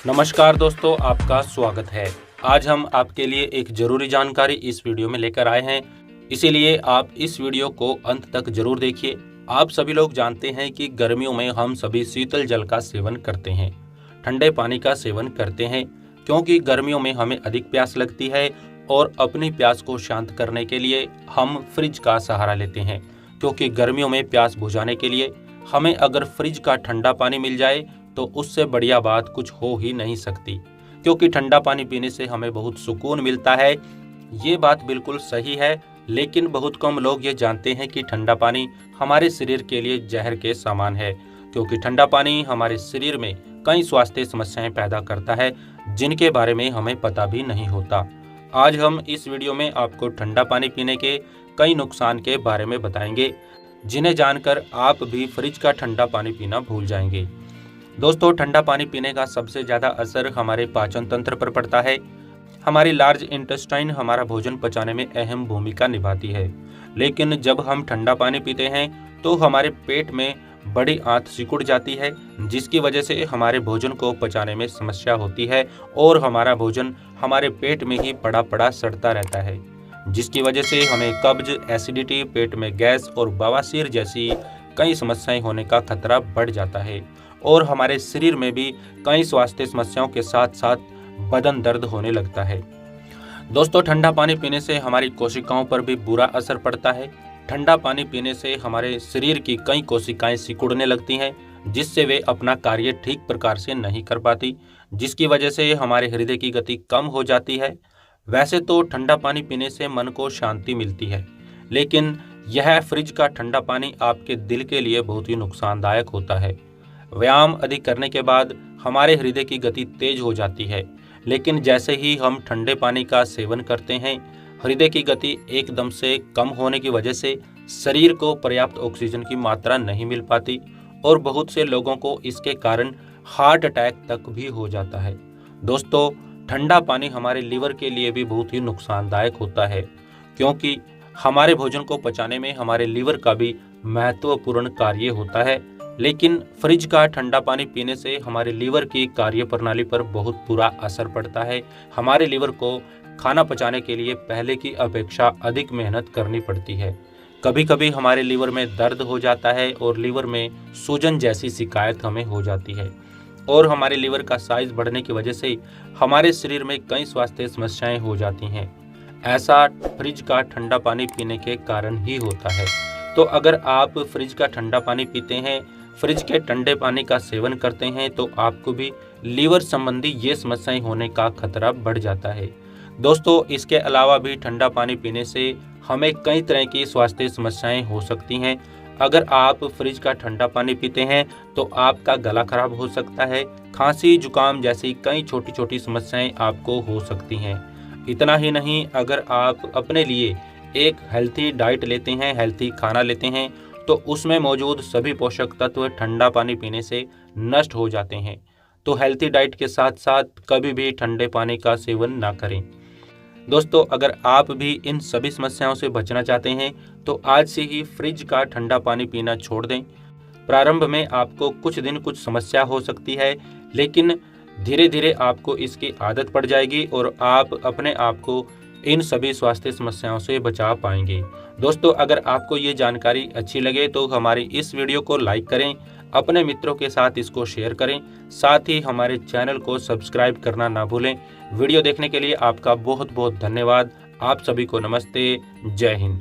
नमस्कार दोस्तों, आपका स्वागत है। आज हम आपके लिए एक ज़रूरी जानकारी इस वीडियो में लेकर आए हैं, इसीलिए आप इस वीडियो को अंत तक ज़रूर देखिए। आप सभी लोग जानते हैं कि गर्मियों में हम सभी शीतल जल का सेवन करते हैं, ठंडे पानी का सेवन करते हैं, क्योंकि गर्मियों में हमें अधिक प्यास लगती है और अपनी प्यास को शांत करने के लिए हम फ्रिज का सहारा लेते हैं। क्योंकि गर्मियों में प्यास बुझाने के लिए हमें अगर फ्रिज का ठंडा पानी मिल जाए तो उससे बढ़िया बात कुछ हो ही नहीं सकती, क्योंकि ठंडा पानी पीने से हमें बहुत सुकून मिलता है। ये बात बिल्कुल सही है, लेकिन बहुत कम लोग ये जानते हैं कि ठंडा पानी हमारे शरीर के लिए जहर के समान है, क्योंकि ठंडा पानी हमारे शरीर में कई स्वास्थ्य समस्याएं पैदा करता है, जिनके बारे में हमें पता भी नहीं होता। आज हम इस वीडियो में आपको ठंडा पानी पीने के कई नुकसान के बारे में बताएंगे, जिन्हें जानकर आप भी फ्रिज का ठंडा पानी पीना भूल जाएंगे। दोस्तों, ठंडा पानी पीने का सबसे ज़्यादा असर हमारे पाचन तंत्र पर पड़ता है। हमारी लार्ज इंटेस्टाइन हमारा भोजन पचाने में अहम भूमिका निभाती है, लेकिन जब हम ठंडा पानी पीते हैं तो हमारे पेट में बड़ी आंत सिकुड़ जाती है, जिसकी वजह से हमारे भोजन को पचाने में समस्या होती है और हमारा भोजन हमारे पेट में ही पड़ा पड़ा सड़ता रहता है, जिसकी वजह से हमें कब्ज, एसिडिटी, पेट में गैस और बवासीर जैसी कई समस्याएं होने का खतरा बढ़ जाता है और हमारे शरीर में भी कई स्वास्थ्य समस्याओं के साथ साथ बदन दर्द होने लगता है। दोस्तों, ठंडा पानी पीने से हमारी कोशिकाओं पर भी बुरा असर पड़ता है। ठंडा पानी पीने से हमारे शरीर की कई कोशिकाएं सिकुड़ने लगती हैं, जिससे वे अपना कार्य ठीक प्रकार से नहीं कर पाती, जिसकी वजह से हमारे हृदय की गति कम हो जाती है। वैसे तो ठंडा पानी पीने से मन को शांति मिलती है, लेकिन यह फ्रिज का ठंडा पानी आपके दिल के लिए बहुत ही नुकसानदायक होता है। व्यायाम अधिक करने के बाद हमारे हृदय की गति तेज हो जाती है, लेकिन जैसे ही हम ठंडे पानी का सेवन करते हैं, हृदय की गति एकदम से कम होने की वजह से शरीर को पर्याप्त ऑक्सीजन की मात्रा नहीं मिल पाती और बहुत से लोगों को इसके कारण हार्ट अटैक तक भी हो जाता है। दोस्तों, ठंडा पानी हमारे लीवर के लिए भी बहुत ही नुकसानदायक होता है, क्योंकि हमारे भोजन को पचाने में हमारे लीवर का भी महत्वपूर्ण कार्य होता है। लेकिन फ्रिज का ठंडा पानी पीने से हमारे लीवर की कार्य प्रणाली पर बहुत बुरा असर पड़ता है। हमारे लीवर को खाना पचाने के लिए पहले की अपेक्षा अधिक मेहनत करनी पड़ती है। कभी कभी हमारे लीवर में दर्द हो जाता है और लीवर में सूजन जैसी शिकायत हमें हो जाती है और हमारे लीवर का साइज बढ़ने की वजह से हमारे शरीर में कई स्वास्थ्य समस्याएं हो जाती हैं। ऐसा फ्रिज का ठंडा पानी पीने के कारण ही होता है। तो अगर आप फ्रिज का ठंडा पानी पीते हैं, फ्रिज के ठंडे पानी का सेवन करते हैं, तो आपको भी लीवर संबंधी ये समस्याएं होने का खतरा बढ़ जाता है। दोस्तों, इसके अलावा भी ठंडा पानी पीने से हमें कई तरह की स्वास्थ्य समस्याएं हो सकती हैं। अगर आप फ्रिज का ठंडा पानी पीते हैं तो आपका गला खराब हो सकता है, खांसी, जुकाम जैसी कई छोटी छोटी समस्याएं आपको हो सकती हैं। इतना ही नहीं, अगर आप अपने लिए एक हेल्थी डाइट लेते हैं, हेल्थी खाना लेते हैं, तो उसमें मौजूद सभी पोषक तत्व ठंडा पानी पीने से नष्ट हो जाते हैं। तो हेल्थी डाइट के साथ साथ कभी भी ठंडे पानी का सेवन ना करें। दोस्तों, अगर आप भी इन सभी समस्याओं से बचना चाहते हैं तो आज से ही फ्रिज का ठंडा पानी पीना छोड़ दें। प्रारंभ में आपको कुछ दिन कुछ समस्या हो सकती है, लेकिन धीरे धीरे आपको इसकी आदत पड़ जाएगी और आप अपने आप को इन सभी स्वास्थ्य समस्याओं से बचा पाएंगे। दोस्तों, अगर आपको ये जानकारी अच्छी लगे तो हमारी इस वीडियो को लाइक करें, अपने मित्रों के साथ इसको शेयर करें, साथ ही हमारे चैनल को सब्सक्राइब करना ना भूलें। वीडियो देखने के लिए आपका बहुत बहुत धन्यवाद। आप सभी को नमस्ते। जय हिंद।